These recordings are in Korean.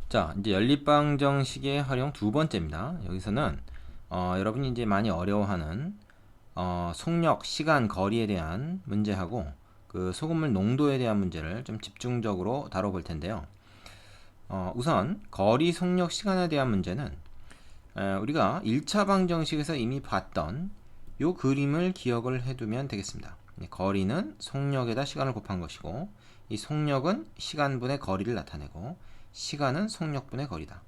자, 이제 연립방정식의 활용 두 번째입니다. 여기서는 여러분이 이제 많이 어려워하는 속력, 시간, 거리에 대한 문제하고 그 소금물 농도에 대한 문제를 좀 집중적으로 다뤄볼 텐데요. 우선 거리, 속력, 시간에 대한 문제는 우리가 1차 방정식에서 이미 봤던 요 그림을 기억을 해두면 되겠습니다. 거리는 속력에다 시간을 곱한 것이고, 이 속력은 시간분의 거리를 나타내고, 시간은 속력분의 거리다.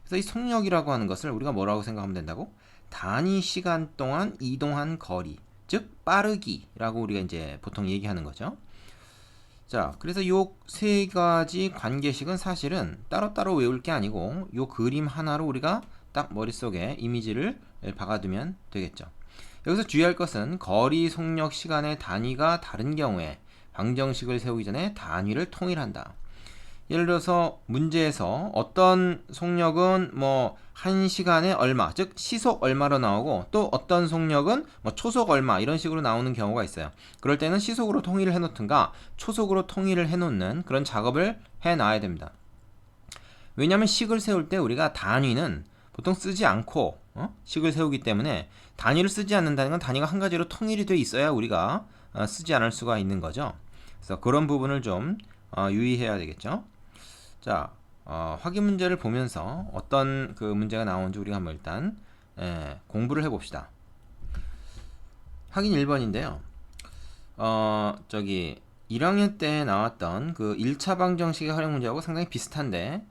그래서 이 속력이라고 하는 것을 우리가 뭐라고 생각하면 된다고? 단위 시간 동안 이동한 거리, 즉 빠르기라고 우리가 이제 보통 얘기하는 거죠. 자, 그래서 요 세 가지 관계식은 사실은 따로따로 외울 게 아니고 요 그림 하나로 우리가 딱 머릿속에 이미지를 박아두면 되겠죠. 여기서 주의할 것은 거리, 속력, 시간의 단위가 다른 경우에 방정식을 세우기 전에 단위를 통일한다. 예를 들어서 문제에서 어떤 속력은 뭐 1시간에 얼마, 즉 시속 얼마로 나오고, 또 어떤 속력은 뭐 초속 얼마 이런 식으로 나오는 경우가 있어요. 그럴 때는 시속으로 통일을 해놓든가 초속으로 통일을 해놓는 그런 작업을 해놔야 됩니다. 왜냐하면 식을 세울 때 우리가 단위는 보통 쓰지 않고 식을 세우기 때문에, 단위를 쓰지 않는다는 건 단위가 한 가지로 통일이 돼 있어야 우리가 쓰지 않을 수가 있는 거죠. 그래서 그런 부분을 좀 유의해야 되겠죠. 자, 확인 문제를 보면서 어떤 그 문제가 나오는지 우리가 한번 일단 공부를 해봅시다. 확인 1번인데요. 저기 1학년 때 나왔던 그 1차 방정식의 활용 문제하고 상당히 비슷한데,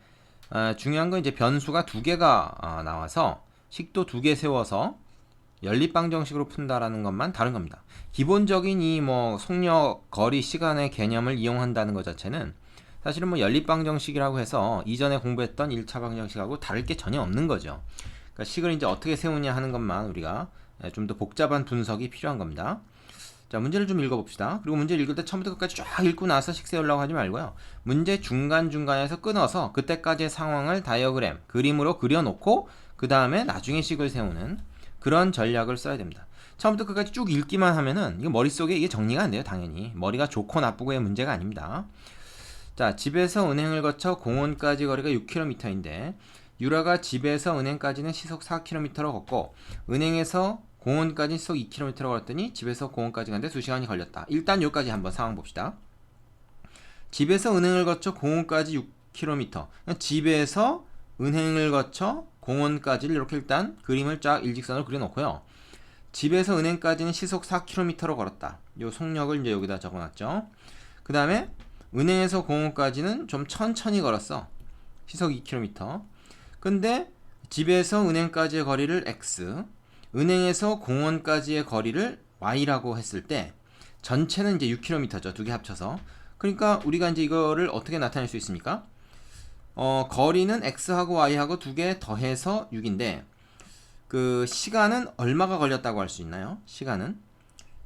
중요한 건 이제 변수가 두 개가 나와서 식도 두 개 세워서 연립방정식으로 푼다라는 것만 다른 겁니다. 기본적인 이 뭐 속력, 거리, 시간의 개념을 이용한다는 것 자체는 사실은 뭐 연립방정식이라고 해서 이전에 공부했던 1차 방정식하고 다를 게 전혀 없는 거죠. 그러니까 식을 이제 어떻게 세우냐 하는 것만 우리가 좀 더 복잡한 분석이 필요한 겁니다. 자, 문제를 좀 읽어봅시다. 그리고 문제를 읽을 때 처음부터 끝까지 쫙 읽고 나서 식 세우려고 하지 말고요. 문제 중간중간에서 끊어서 그때까지의 상황을 다이어그램, 그림으로 그려놓고 그 다음에 나중에 식을 세우는 그런 전략을 써야 됩니다. 처음부터 끝까지 쭉 읽기만 하면은 이거 머릿속에 이게 정리가 안 돼요, 당연히. 머리가 좋고 나쁘고의 문제가 아닙니다. 자, 집에서 은행을 거쳐 공원까지 거리가 6km인데 유라가 집에서 은행까지는 시속 4km로 걷고 은행에서 공원까지 시속 2km로 걸었더니 집에서 공원까지 가는데 2시간이 걸렸다. 일단 여기까지 한번 상황 봅시다. 집에서 은행을 거쳐 공원까지 6km. 집에서 은행을 거쳐 공원까지를 이렇게 일단 그림을 쫙 일직선으로 그려놓고요. 집에서 은행까지는 시속 4km로 걸었다. 요 속력을 이제 여기다 적어놨죠. 그 다음에 은행에서 공원까지는 좀 천천히 걸었어. 시속 2km. 근데 집에서 은행까지의 거리를 x, 은행에서 공원까지의 거리를 y라고 했을 때 전체는 이제 6km죠. 두 개 합쳐서. 그러니까 우리가 이제 이거를 어떻게 나타낼 수 있습니까? 거리는 x하고 y하고 두 개 더해서 6인데 그 시간은 얼마가 걸렸다고 할 수 있나요? 시간은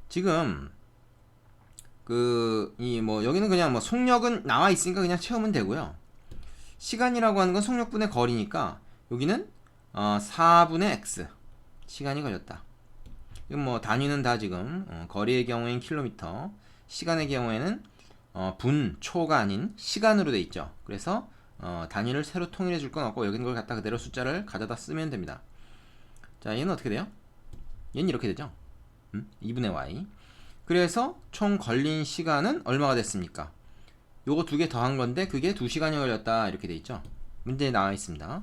지금 여기는 그냥 뭐 속력은 나와 있으니까 그냥 채우면 되고요. 시간이라고 하는 건 속력분의 거리니까 여기는 4분의 x 시간이 걸렸다. 이건 뭐 단위는 다 지금 거리의 경우에는 킬로미터, 시간의 경우에는 초가 아닌 시간으로 돼 있죠. 그래서 단위를 새로 통일해 줄 건 없고 여기는 걸 갖다 그대로 숫자를 가져다 쓰면 됩니다. 자, 얘는 어떻게 돼요? 얘는 이렇게 되죠. 2분의 y. 그래서 총 걸린 시간은 얼마가 됐습니까? 요거 두 개 더한 건데 그게 2시간이 걸렸다 이렇게 돼 있죠. 문제에 나와 있습니다.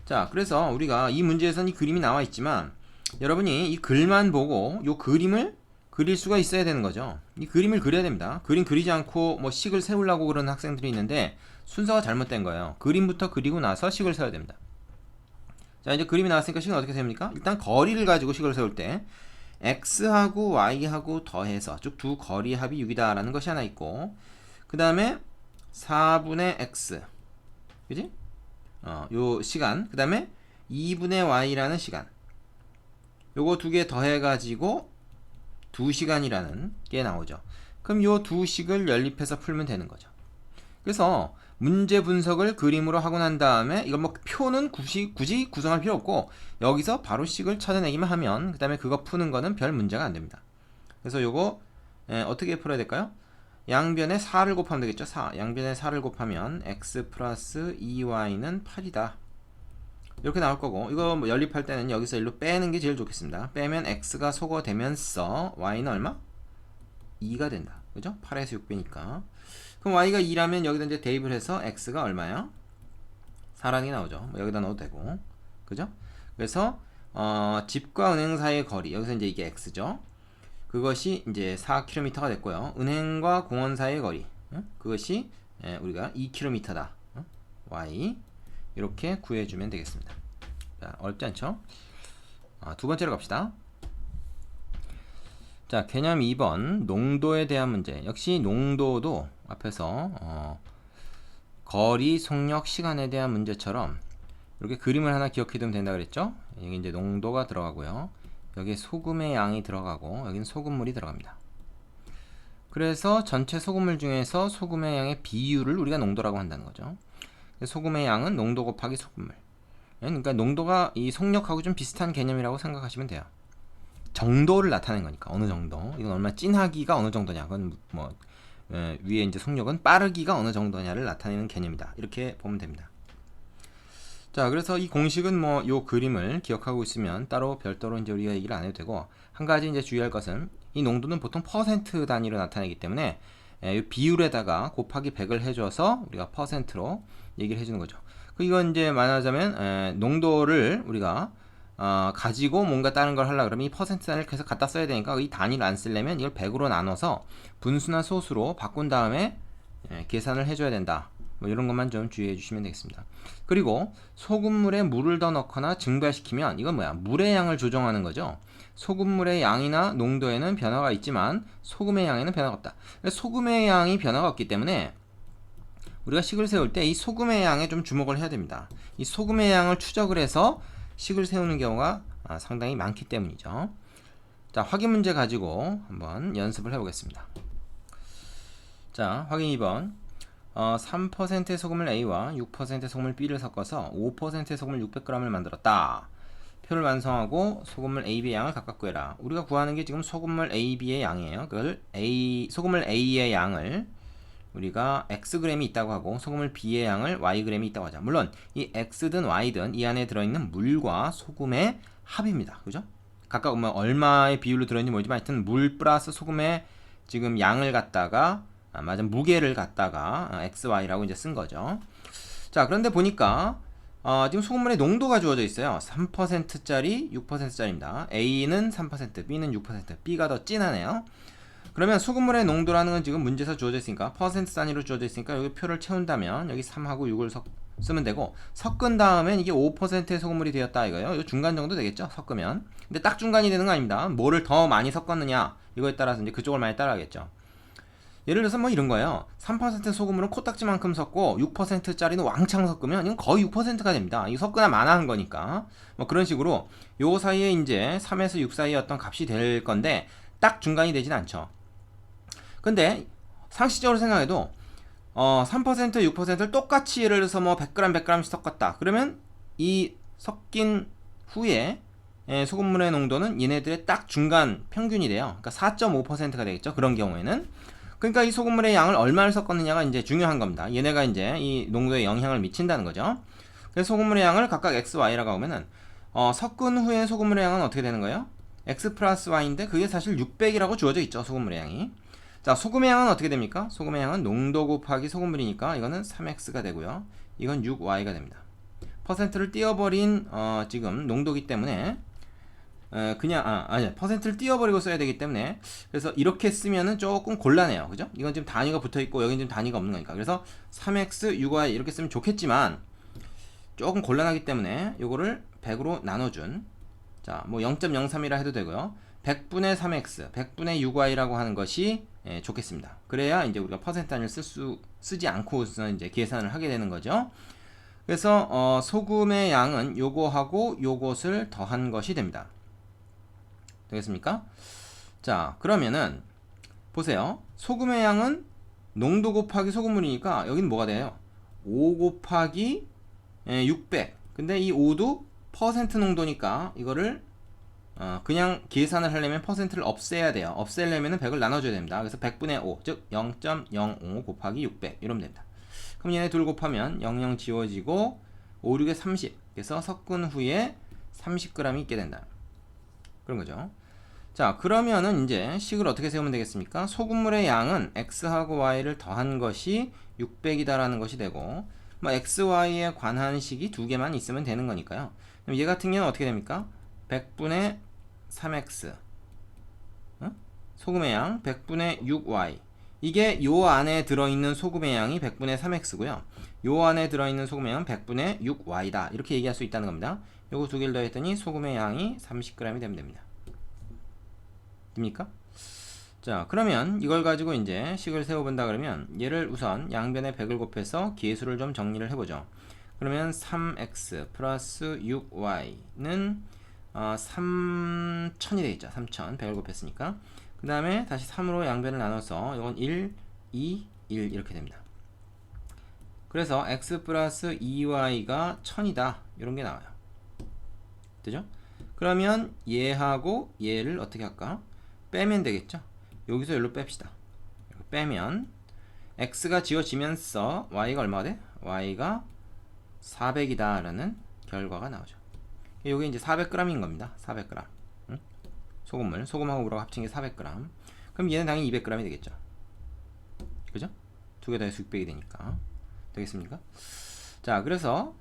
자, 그래서 우리가 이 문제에서는 이 그림이 나와 있지만 여러분이 이 글만 보고 요 그림을 그릴 수가 있어야 되는 거죠. 이 그림을 그려야 됩니다. 그림 그리지 않고 뭐 식을 세우려고 그러는 학생들이 있는데 순서가 잘못된 거예요. 그림부터 그리고 나서 식을 세워야 됩니다. 자, 이제 그림이 나왔으니까 식은 어떻게 세웁니까? 일단 거리를 가지고 식을 세울 때 x하고 y하고 더해서 즉 두 거리 합이 6이다 라는 것이 하나 있고, 그 다음에 4분의 x, 그지? 요 시간, 그 다음에 2분의 y라는 시간, 요거 두 개 더해가지고 2시간이라는 게 나오죠. 그럼 요 두 식을 연립해서 풀면 되는 거죠. 그래서 문제 분석을 그림으로 하고 난 다음에 이건 뭐 표는 굳이 구성할 필요 없고 여기서 바로 식을 찾아내기만 하면 그 다음에 그거 푸는 거는 별 문제가 안 됩니다. 그래서 요거 어떻게 풀어야 될까요? 양변에 4를 곱하면 되겠죠. 4. 양변에 4를 곱하면 x 플러스 2y는 8이다. 이렇게 나올 거고, 이거 뭐 연립할 때는 여기서 일로 빼는 게 제일 좋겠습니다. 빼면 x가 소거되면서 y는 얼마? 2가 된다. 그죠? 8에서 6 빼니까. 그럼 y가 2라면 여기다 이제 대입을 해서 x가 얼마야? 4라는 게 나오죠. 뭐 여기다 넣어도 되고. 그죠? 그래서 집과 은행 사이의 거리, 여기서 이제 이게 x죠. 그것이 이제 4km가 됐고요. 은행과 공원 사이의 거리, 그것이 우리가 2km다. y 이렇게 구해주면 되겠습니다. 자, 어렵지 않죠? 두 번째로 갑시다. 자, 개념 2번 농도에 대한 문제. 역시 농도도 앞에서 거리, 속력, 시간에 대한 문제처럼 이렇게 그림을 하나 기억해 두면 된다 그랬죠? 여기 이제 농도가 들어가고요. 여기에 소금의 양이 들어가고 여기는 소금물이 들어갑니다. 그래서 전체 소금물 중에서 소금의 양의 비율을 우리가 농도라고 한다는 거죠. 소금의 양은 농도 곱하기 소금물. 그러니까 농도가 이 속력하고 좀 비슷한 개념이라고 생각하시면 돼요. 정도를 나타내는 거니까 어느 정도. 이건 얼마나 진하기가 어느 정도냐. 그건 뭐 위에 이제 속력은 빠르기가 어느 정도냐를 나타내는 개념이다. 이렇게 보면 됩니다. 자, 그래서 이 공식은 뭐 요 그림을 기억하고 있으면 따로 별도로 이제 우리가 얘기를 안 해도 되고, 한 가지 이제 주의할 것은 이 농도는 보통 퍼센트 단위로 나타내기 때문에 이 비율에다가 곱하기 100을 해줘서 우리가 퍼센트로 얘기를 해주는 거죠. 이건 이제 말하자면 농도를 우리가 가지고 뭔가 다른 걸 하려고 그러면 이 퍼센트 단위를 계속 갖다 써야 되니까 이 단위를 안 쓰려면 이걸 100으로 나눠서 분수나 소수로 바꾼 다음에 계산을 해줘야 된다. 뭐 이런 것만 좀 주의해 주시면 되겠습니다. 그리고 소금물에 물을 더 넣거나 증발시키면 이건 뭐야? 물의 양을 조정하는 거죠. 소금물의 양이나 농도에는 변화가 있지만 소금의 양에는 변화가 없다. 소금의 양이 변화가 없기 때문에 우리가 식을 세울 때 이 소금의 양에 좀 주목을 해야 됩니다. 이 소금의 양을 추적을 해서 식을 세우는 경우가 상당히 많기 때문이죠. 자, 확인 문제 가지고 한번 연습을 해보겠습니다. 자, 확인 2번. 3%의 소금을 A와 6%의 소금을 B를 섞어서 5%의 소금을 600g을 만들었다. 표를 완성하고 소금물 A, B의 양을 각각 구해라. 우리가 구하는 게 지금 소금물 A, B의 양이에요. 그걸 소금물 A의 양을 우리가 Xg이 있다고 하고 소금물 B의 양을 Yg이 있다고 하자. 물론 이 X든 Y든 이 안에 들어있는 물과 소금의 합입니다. 그죠? 각각 뭐 얼마의 비율로 들어있는지 모르지만 하여튼 물 플러스 소금의 지금 양을 갖다가 맞아, 무게를 갖다가 XY라고 이제 쓴 거죠. 자, 그런데 보니까 지금 소금물의 농도가 주어져 있어요. 3%짜리, 6%짜리입니다. A는 3%, B는 6%, B가 더 진하네요. 그러면 소금물의 농도라는 건 지금 문제에서 주어져 있으니까 퍼센트 단위로 주어져 있으니까 여기 표를 채운다면 여기 3하고 6을 쓰면 되고, 섞은 다음엔 이게 5%의 소금물이 되었다 이거예요. 이 중간 정도 되겠죠, 섞으면. 근데 딱 중간이 되는 거 아닙니다. 뭐를 더 많이 섞었느냐 이거에 따라서 이제 그쪽을 많이 따라가겠죠. 예를 들어서 뭐 이런 거예요. 3% 소금물은 코딱지만큼 섞고 6%짜리는 왕창 섞으면 이건 거의 6%가 됩니다. 이거 섞거나 마나한 거니까. 뭐 그런 식으로 요 사이에 이제 3에서 6 사이에 어떤 값이 될 건데 딱 중간이 되진 않죠. 근데 상식적으로 생각해도 3%, 6%를 똑같이 예를 들어서 뭐 100g, 100g씩 섞었다. 그러면 이 섞인 후에 소금물의 농도는 얘네들의 딱 중간 평균이 돼요. 그러니까 4.5%가 되겠죠. 그런 경우에는. 그러니까 이 소금물의 양을 얼마를 섞었느냐가 이제 중요한 겁니다. 얘네가 이제 이 농도에 영향을 미친다는 거죠. 그래서 소금물의 양을 각각 x, y라고 하면은 섞은 후에 소금물의 양은 어떻게 되는 거예요? x 플러스 y인데 그게 사실 600이라고 주어져 있죠. 소금물의 양이. 자, 소금의 양은 어떻게 됩니까? 소금의 양은 농도 곱하기 소금물이니까 이거는 3x가 되고요. 이건 6y가 됩니다. 퍼센트를 띄워버린 지금 농도기 때문에 아니 퍼센트를 띄워버리고 써야 되기 때문에 그래서 이렇게 쓰면은 조금 곤란해요. 그죠? 이건 지금 단위가 붙어있고 여긴 지금 단위가 없는 거니까. 그래서 3x, 6y 이렇게 쓰면 좋겠지만 조금 곤란하기 때문에 요거를 100으로 나눠준, 자, 뭐 0.03이라 해도 되고요. 100분의 3x, 100분의 6y라고 하는 것이 좋겠습니다. 그래야 이제 우리가 퍼센트 단위를 쓰지 않고서 이제 계산을 하게 되는 거죠. 그래서 소금의 양은 요거하고 요것을 더한 것이 됩니다. 되겠습니까? 자, 그러면은 보세요. 소금의 양은 농도 곱하기 소금물이니까 여기는 뭐가 돼요? 5 곱하기 600. 근데 이 5도 퍼센트 농도니까 이거를 그냥 계산을 하려면 퍼센트를 없애야 돼요. 없애려면 100을 나눠줘야 됩니다. 그래서 100분의 5, 즉 0.05 곱하기 600 이러면 됩니다. 그럼 얘네 둘 곱하면 00 지워지고 5, 6에 30. 그래서 섞은 후에 30g이 있게 된다. 그런 거죠. 자, 그러면은 이제 식을 어떻게 세우면 되겠습니까? 소금물의 양은 x하고 y를 더한 것이 600이다라는 것이 되고, 뭐 x, y에 관한 식이 두 개만 있으면 되는 거니까요. 그럼 얘 같은 경우는 어떻게 됩니까? 100분의 3x, 소금의 양 100분의 6y. 이게 요 안에 들어있는 소금의 양이 100분의 3x고요. 요 안에 들어있는 소금의 양은 100분의 6y다. 이렇게 얘기할 수 있다는 겁니다. 요거 두 개를 더했더니 소금의 양이 30g이 되면 됩니다. 됩니까? 자, 그러면 이걸 가지고 이제 식을 세워본다 그러면 얘를 우선 양변에 100을 곱해서 계수를 좀 정리를 해보죠. 그러면 3x 플러스 6y는 3000이 되겠죠. 3000 100을 곱했으니까. 그 다음에 다시 3으로 양변을 나눠서 이건 1, 2, 1 이렇게 됩니다. 그래서 x 플러스 2y가 1000이다 이런 게 나와요. 되죠? 그러면 얘하고 얘를 어떻게 할까? 빼면 되겠죠? 여기서 여기로 뺍시다. 빼면 x가 지워지면서 y가 얼마가 돼? y가 400이다 라는 결과가 나오죠. 이게 이제 400g인 겁니다. 400g. 응? 소금하고 물하고 합친 게 400g. 그럼 얘는 당연히 200g이 되겠죠. 그죠? 두 개 더해서 600이 되니까. 되겠습니까? 자, 그래서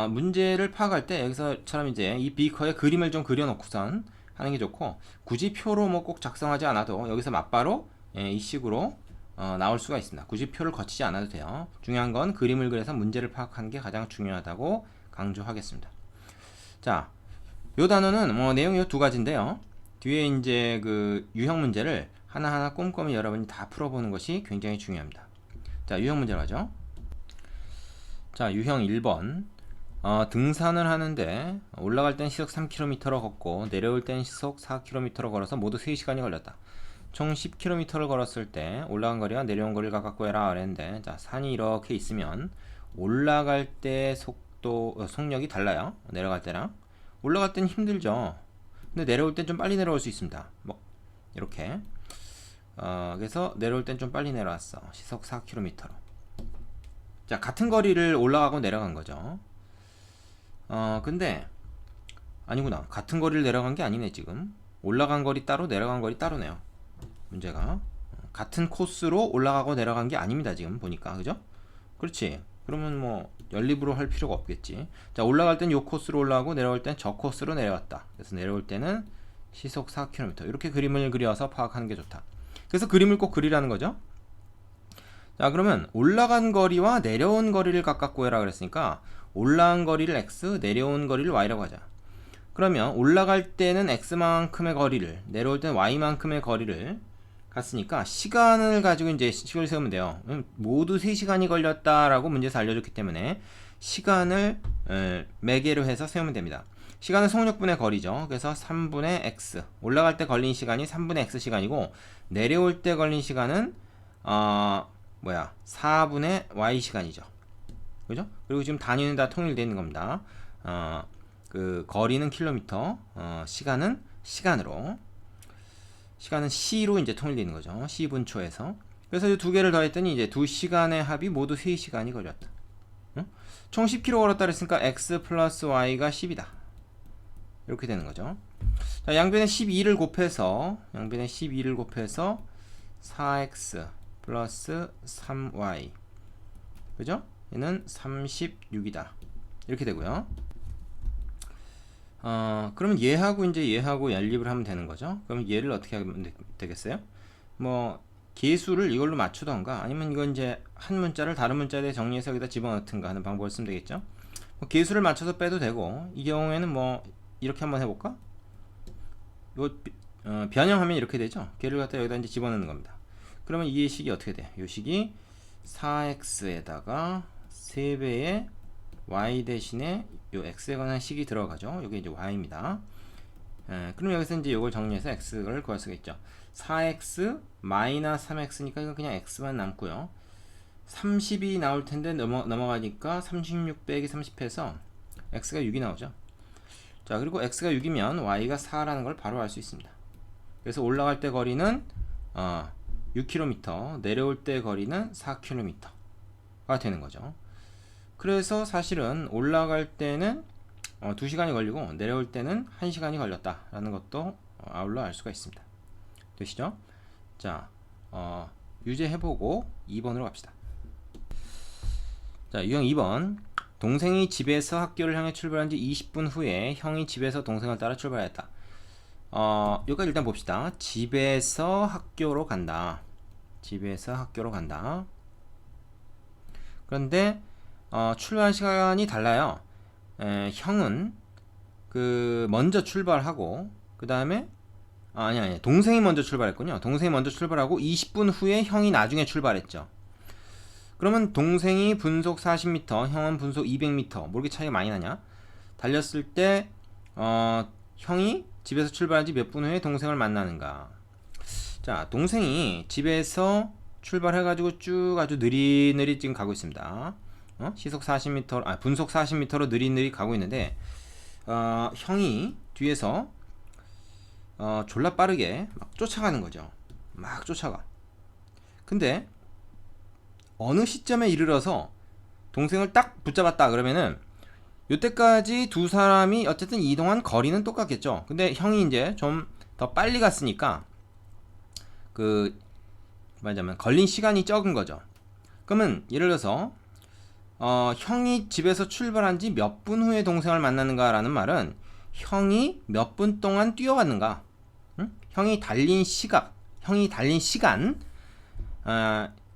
문제를 파악할 때 여기서처럼 이제 이 비커에 그림을 좀 그려놓고선 하는 게 좋고, 굳이 표로 뭐 꼭 작성하지 않아도 여기서 맞바로 이 식으로 나올 수가 있습니다. 굳이 표를 거치지 않아도 돼요. 중요한 건 그림을 그려서 문제를 파악하는 게 가장 중요하다고 강조하겠습니다. 자, 요 단어는 뭐 내용이 요 두 가지인데요. 뒤에 이제 그 유형 문제를 하나하나 꼼꼼히 여러분이 다 풀어보는 것이 굉장히 중요합니다. 자, 유형 문제로 하죠. 자, 유형 1번. 등산을 하는데 올라갈 땐 시속 3km로 걷고 내려올 땐 시속 4km로 걸어서 모두 3시간이 걸렸다. 총 10km를 걸었을 때 올라간 거리와 내려온 거리를 각각 구해라 그랬는데, 자, 산이 이렇게 있으면 올라갈 때 속력이 달라요. 내려갈 때랑. 올라갈 땐 힘들죠. 근데 내려올 땐 좀 빨리 내려올 수 있습니다. 뭐 이렇게. 그래서 내려올 땐 좀 빨리 내려왔어. 시속 4km로. 자, 같은 거리를 올라가고 내려간 거죠. 근데 아니구나. 같은 거리를 내려간 게 아니네. 지금 올라간 거리 따로 내려간 거리 따로네요. 문제가 같은 코스로 올라가고 내려간 게 아닙니다. 지금 보니까. 그죠? 그렇지. 그러면 뭐 연립으로 할 필요가 없겠지. 자, 올라갈 땐 요 코스로 올라가고 내려올 땐 저 코스로 내려왔다. 그래서 내려올 때는 시속 4km. 이렇게 그림을 그려서 파악하는 게 좋다. 그래서 그림을 꼭 그리라는 거죠. 자, 그러면 올라간 거리와 내려온 거리를 각각 구해라 그랬으니까 올라간 거리를 x, 내려온 거리를 y라고 하자. 그러면 올라갈 때는 x만큼의 거리를, 내려올 때는 y만큼의 거리를 갔으니까 시간을 가지고 이제 식을 세우면 돼요. 모두 3시간이 걸렸다라고 문제에서 알려줬기 때문에 시간을 매개로 해서 세우면 됩니다. 시간은 속력분의 거리죠. 그래서 3분의 x, 올라갈 때 걸린 시간이 3분의 x 시간이고 내려올 때 걸린 시간은 4분의 y 시간이죠. 그죠? 그리고 지금 단위는 다 통일되어 있는 겁니다. 그 거리는 킬로미터, 시간은 시간으로, 시간은 c로 이제 통일되어 있는 거죠. c분초에서. 그래서 이 두 개를 더했더니 이제 2시간의 합이 모두 3시간이 걸렸다. 응? 총 10km 걸었다 그랬으니까 x 플러스 y가 10이다. 이렇게 되는 거죠. 자, 양변에 12를 곱해서 4x 플러스 3y, 그죠? 얘는 36이다. 이렇게 되고요. 그러면 얘하고 이제 얘하고 연립을 하면 되는 거죠. 그럼 얘를 어떻게 하면 되겠어요? 뭐 계수를 이걸로 맞추던가 아니면 이건 이제 한 문자를 다른 문자에 대해 정리해서 여기다 집어넣든가 하는 방법을 쓰면 되겠죠. 뭐 계수를 맞춰서 빼도 되고, 이 경우에는 뭐 이렇게 한번 해볼까? 이거 변형하면 이렇게 되죠. 걔를 갖다 여기다 이제 집어넣는 겁니다. 그러면 이 식이 어떻게 돼? 이 식이 4x에다가 3배의 y 대신에 요 x에 관한 식이 들어가죠. 이게 이제 y입니다. 그럼 여기서 이제 이걸 정리해서 x를 구할 수가 있죠. 4x 마이너스 3x니까 이건 그냥 x만 남고요. 30이 나올 텐데 넘어가니까 36 빼기 30 해서 x가 6이 나오죠. 자, 그리고 x가 6이면 y가 4라는 걸 바로 알 수 있습니다. 그래서 올라갈 때 거리는 6km, 내려올 때 거리는 4km가 되는 거죠. 그래서 사실은 올라갈 때는 2시간이 걸리고 내려올 때는 1시간이 걸렸다라는 것도 아울러 알 수가 있습니다. 되시죠? 자, 유죄해보고 2번으로 갑시다. 자, 유형 2번. 동생이 집에서 학교를 향해 출발한 지 20분 후에 형이 집에서 동생을 따라 출발했다. 여기까지 일단 봅시다. 집에서 학교로 간다. 집에서 학교로 간다. 그런데 출발 시간이 달라요. 형은 먼저 출발하고 그 다음에 아니 동생이 먼저 출발했군요. 동생이 먼저 출발하고 20분 후에 형이 나중에 출발했죠. 그러면 동생이 분속 40m, 형은 분속 200m. 뭐 이렇게 차이가 많이 나냐? 달렸을 때 형이 집에서 출발한 지 몇 분 후에 동생을 만나는가? 자, 동생이 집에서 출발해가지고 쭉 아주 느릿느릿 지금 가고 있습니다. 시속 40m, 분속 40m로 느릿느릿 가고 있는데 형이 뒤에서 졸라 빠르게 막 쫓아가는 거죠. 막 쫓아가. 근데 어느 시점에 이르러서 동생을 딱 붙잡았다 그러면은 요때까지 두 사람이 어쨌든 이동한 거리는 똑같겠죠. 근데 형이 이제 좀 더 빨리 갔으니까 말하자면 걸린 시간이 적은 거죠. 그러면 예를 들어서 형이 집에서 출발한 지 몇 분 후에 동생을 만나는가 라는 말은 형이 몇 분 동안 뛰어갔는가, 응? 형이 달린 시간,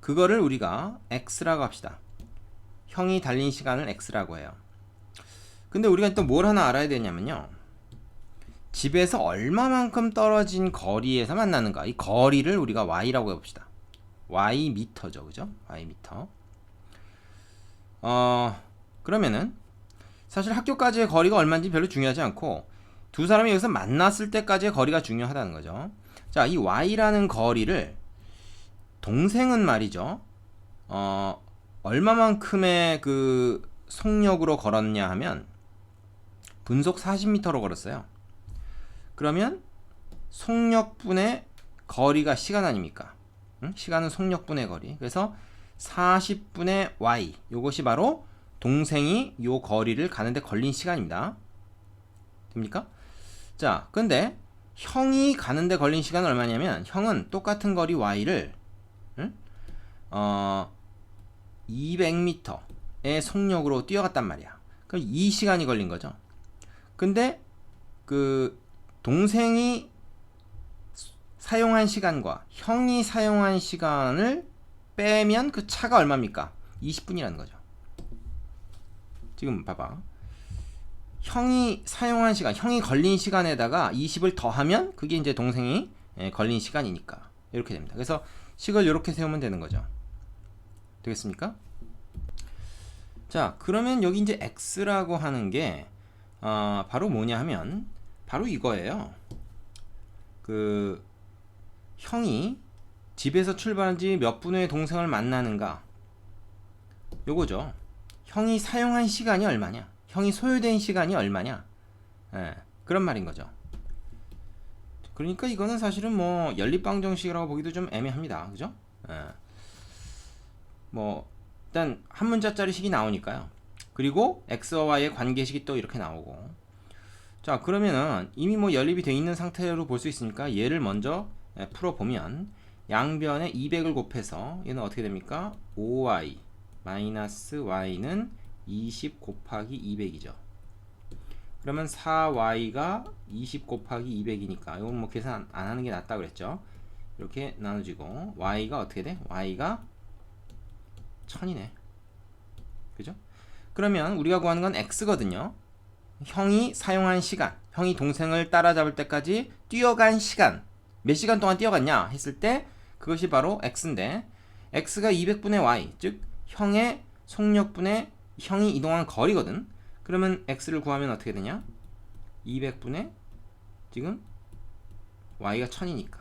그거를 우리가 x라고 합시다. 형이 달린 시간을 x라고 해요. 근데 우리가 또 뭘 하나 알아야 되냐면요, 집에서 얼마만큼 떨어진 거리에서 만나는가, 이 거리를 우리가 y라고 해봅시다. y 미터죠, 그죠? y 미터. 그러면은 사실 학교까지의 거리가 얼마인지 별로 중요하지 않고 두 사람이 여기서 만났을 때까지의 거리가 중요하다는 거죠. 자, 이 y라는 거리를 동생은 말이죠, 얼마만큼의 속력으로 걸었냐 하면 분속 40m로 걸었어요. 그러면 속력분의 거리가 시간 아닙니까? 응? 시간은 속력분의 거리. 그래서 40분의 y, 요것이 바로 동생이 요 거리를 가는데 걸린 시간입니다. 됩니까? 자, 근데 형이 가는데 걸린 시간은 얼마냐면 형은 똑같은 거리 y를 200m의 속력으로 뛰어갔단 말이야. 그럼 2시간이 걸린 거죠. 근데 동생이 사용한 시간과 형이 사용한 시간을 빼면 그 차가 얼마입니까? 20분이라는 거죠. 지금 봐봐. 형이 사용한 시간, 형이 걸린 시간에다가 20을 더하면 그게 이제 동생이 걸린 시간이니까 이렇게 됩니다. 그래서 식을 이렇게 세우면 되는 거죠. 되겠습니까? 자, 그러면 여기 이제 x라고 하는 게 바로 뭐냐 하면 바로 이거예요. 형이 집에서 출발한 지 몇 분 후에 동생을 만나는가, 요거죠. 형이 사용한 시간이 얼마냐, 형이 소요된 시간이 얼마냐, 그런 말인 거죠. 그러니까 이거는 사실은 뭐 연립방정식이라고 보기도 좀 애매합니다. 그죠? 뭐 일단 한 문자짜리 식이 나오니까요. 그리고 x와 y의 관계식이 또 이렇게 나오고. 자, 그러면은 이미 뭐 연립이 되어 있는 상태로 볼 수 있으니까 얘를 먼저 풀어보면 양변에 200을 곱해서 얘는 어떻게 됩니까? 5y 마이너스 y는 20 곱하기 200이죠. 그러면 4y가 20 곱하기 200이니까 이건 뭐 계산 안 하는 게 낫다 그랬죠. 이렇게 나눠지고 y가 어떻게 돼? y가 1000이네. 그죠? 그러면 우리가 구하는 건 x거든요. 형이 사용한 시간, 형이 동생을 따라잡을 때까지 뛰어간 시간, 몇 시간 동안 뛰어갔냐 했을 때 그것이 바로 x인데, x가 200분의 y, 즉 형의 속력분의 형이 이동한 거리거든. 그러면 x를 구하면 어떻게 되냐? 200분의 지금 y가 1000이니까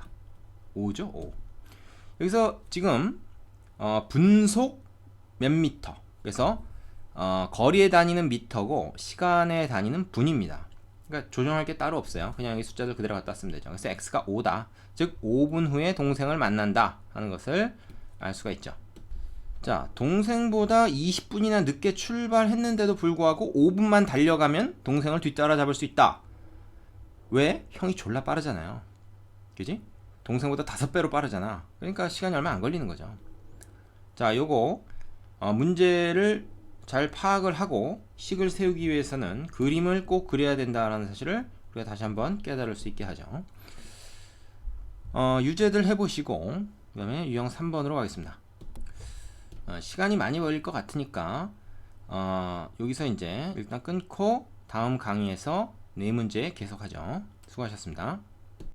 5죠. 5. 여기서 지금 분속 몇 미터, 그래서 거리에 다니는 미터고 시간에 다니는 분입니다. 그러니까 조정할 게 따로 없어요. 그냥 여기 숫자들 그대로 갖다 쓰면 되죠. 그래서 x가 5다. 즉 5분 후에 동생을 만난다 하는 것을 알 수가 있죠. 자, 동생보다 20분이나 늦게 출발했는데도 불구하고 5분만 달려가면 동생을 뒤따라잡을 수 있다. 왜? 형이 졸라 빠르잖아요. 그지? 동생보다 5배로 빠르잖아. 그러니까 시간이 얼마 안 걸리는 거죠. 자, 요거 문제를 잘 파악을 하고 식을 세우기 위해서는 그림을 꼭 그려야 된다라는 사실을 우리가 다시 한번 깨달을 수 있게 하죠. 유제들 해보시고 그 다음에 유형 3번으로 가겠습니다. 시간이 많이 걸릴 것 같으니까 여기서 이제 일단 끊고 다음 강의에서 네 문제 계속하죠. 수고하셨습니다.